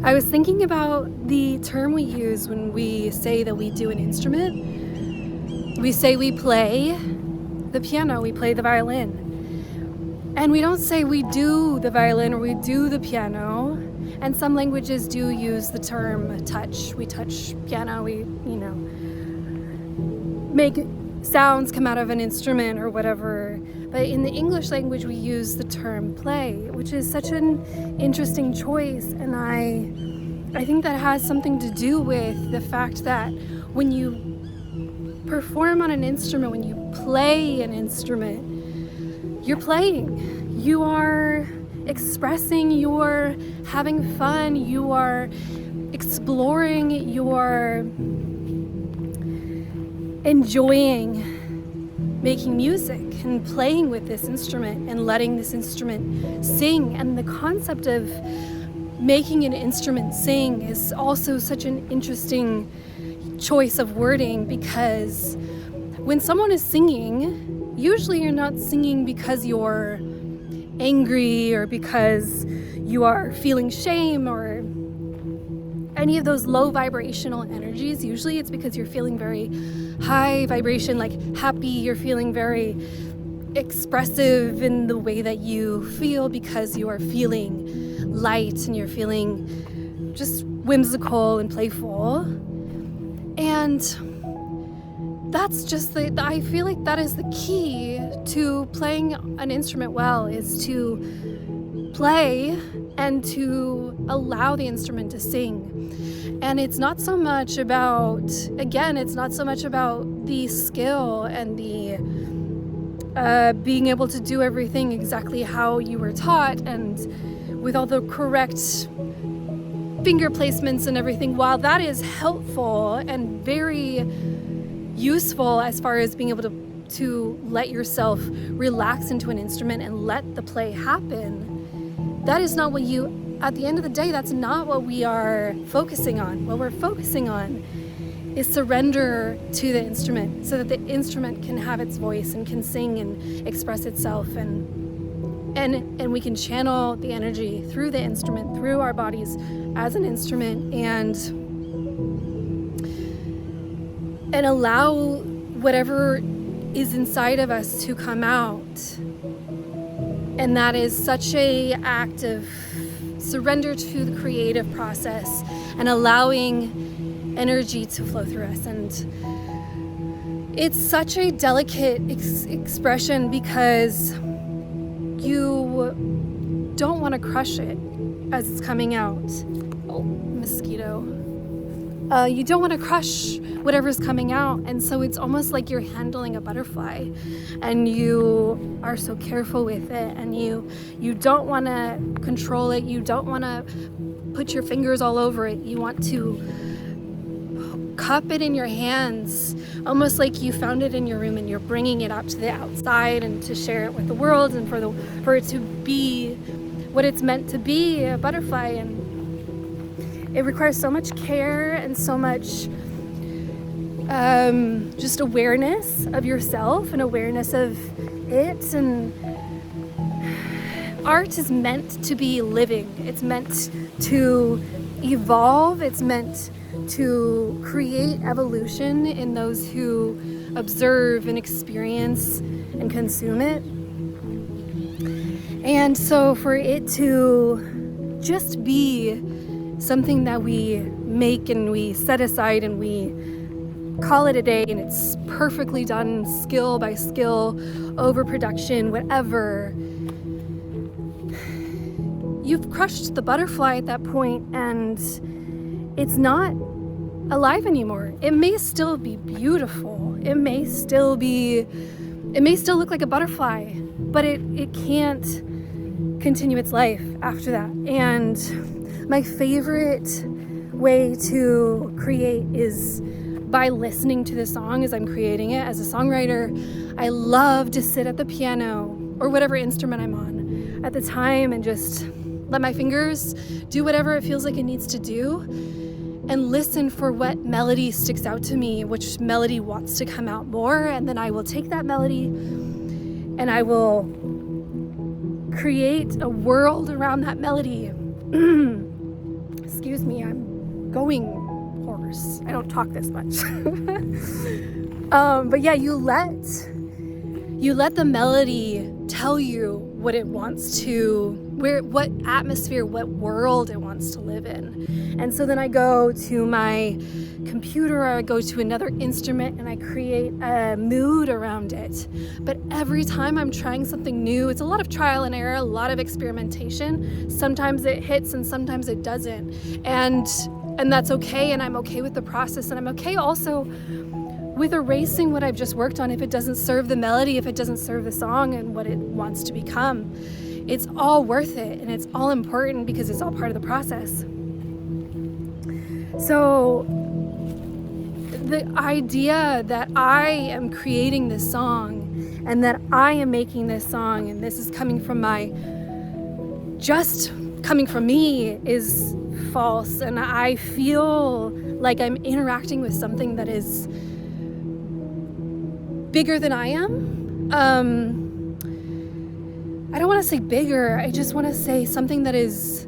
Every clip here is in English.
I was thinking about the term we use when we say that we do an instrument. We say we play the piano, we play the violin. And we don't say we do the violin or we do the piano. And some languages do use the term touch. We touch piano, we, make sounds come out of an instrument or whatever. But in the English language, we use the term play, which is such an interesting choice. And I think that has something to do with the fact that when you perform on an instrument, when you play an instrument, you're playing. You are expressing, you're having fun, you are exploring, you are enjoying making music and playing with this instrument and letting this instrument sing. And the concept of making an instrument sing is also such an interesting choice of wording, because when someone is singing, usually you're not singing because you're angry or because you are feeling shame or any of those low vibrational energies. Usually it's because you're feeling very high vibration, like happy. You're feeling very expressive in the way that you feel because you are feeling light and you're feeling just whimsical and playful. And that's just I feel like that is the key to playing an instrument well, is to play and to allow the instrument to sing. And it's not so much about, it's not so much about the skill and the being able to do everything exactly how you were taught and with all the correct finger placements and everything. While that is helpful and very useful as far as being able to let yourself relax into an instrument and let the play happen, that is not what at the end of the day, that's not what we are focusing on. What we're focusing on is surrender to the instrument so that the instrument can have its voice and can sing and express itself, and we can channel the energy through the instrument, through our bodies as an instrument, and allow whatever is inside of us to come out. And that is such an act of surrender to the creative process and allowing energy to flow through us. And it's such a delicate expression because you don't want to crush it as it's coming out. Oh, mosquito. You don't want to crush whatever's coming out, and so it's almost like you're handling a butterfly, and you are so careful with it, and you don't want to control it, you don't want to put your fingers all over it. You want to cup it in your hands, almost like you found it in your room and you're bringing it out to the outside and to share it with the world, and for it to be what it's meant to be, a butterfly. And it requires so much care and so much just awareness of yourself and awareness of it. And art is meant to be living. It's meant to evolve. It's meant to create evolution in those who observe and experience and consume it. And so for it to just be something that we make and we set aside and we call it a day and it's perfectly done, skill by skill, overproduction, whatever, you've crushed the butterfly at that point, and it's not alive anymore. It may still be beautiful, it may still look like a butterfly, but it can't continue its life after that. And my favorite way to create is by listening to the song as I'm creating it. As a songwriter, I love to sit at the piano or whatever instrument I'm on at the time and just let my fingers do whatever it feels like it needs to do and listen for what melody sticks out to me, which melody wants to come out more, and then I will take that melody and I will create a world around that melody. Excuse me, I'm going hoarse. I don't talk this much. But yeah, you let the melody tell you what it wants to, what atmosphere, what world it wants to live in. And so then I go to my computer, or I go to another instrument, and I create a mood around it. But every time I'm trying something new, it's a lot of trial and error, a lot of experimentation. Sometimes it hits and sometimes it doesn't. And that's okay, and I'm okay with the process, and I'm okay also with erasing what I've just worked on if it doesn't serve the melody, if it doesn't serve the song and what it wants to become. It's all worth it, and it's all important because it's all part of the process. So the idea that I am creating this song and that I am making this song and this is coming from me is false, and I feel like I'm interacting with something that is bigger than I am. I don't want to say bigger, I just want to say something that is,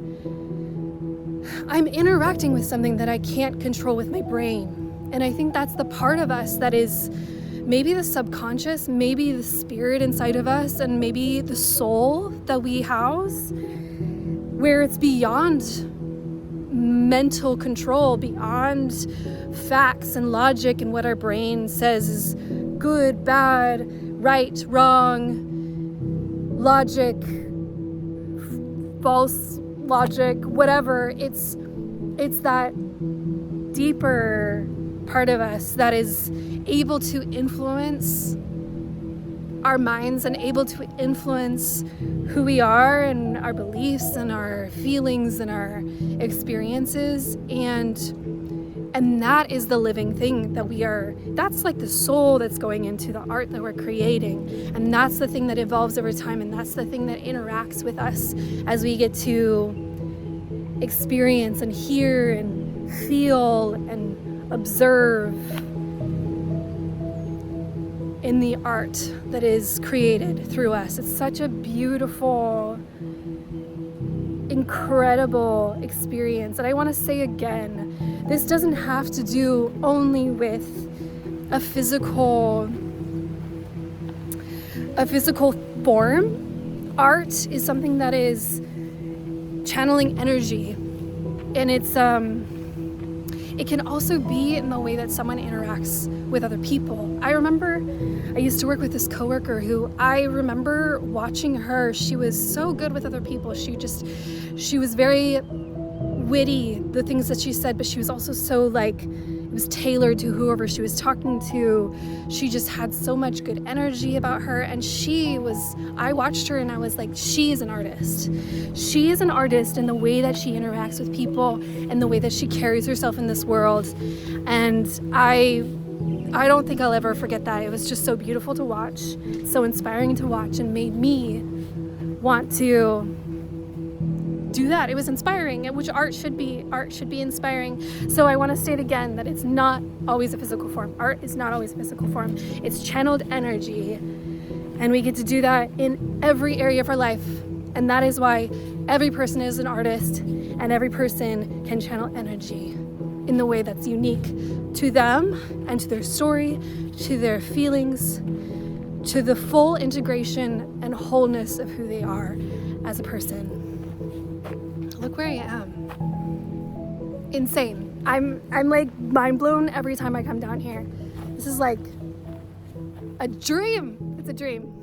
I'm interacting with something that I can't control with my brain. And I think that's the part of us that is maybe the subconscious, maybe the spirit inside of us, and maybe the soul that we house, where it's beyond mental control, beyond facts and logic and what our brain says is good, bad, right, wrong, logic, false logic, whatever. It's that deeper part of us that is able to influence our minds and able to influence who we are and our beliefs and our feelings and our experiences, and that is the living thing that we are. That's like the soul that's going into the art that we're creating, and that's the thing that evolves over time, and that's the thing that interacts with us as we get to experience and hear and feel and observe in the art that is created through us. It's such a beautiful, incredible experience. And I want to say again, this doesn't have to do only with a physical form. Art is something that is channeling energy, and it can also be in the way that someone interacts with other people. I remember I used to work with this coworker who I remember watching her. She was so good with other people. She was very witty, the things that she said, but she was also so it was tailored to whoever she was talking to. She just had so much good energy about her, and I watched her and I was like, she is an artist. She is an artist in the way that she interacts with people and the way that she carries herself in this world. And I don't think I'll ever forget that. It was just so beautiful to watch, so inspiring to watch, and made me want to do that. It was inspiring, which art should be. Art should be inspiring. So I want to state again that it's not always a physical form. Art is not always a physical form. It's channeled energy, and we get to do that in every area of our life. And that is why every person is an artist, and every person can channel energy in the way that's unique to them and to their story, to their feelings, to the full integration and wholeness of who they are as a person. Look where I am. Insane. I'm like mind blown every time I come down here. This is like a dream. It's a dream.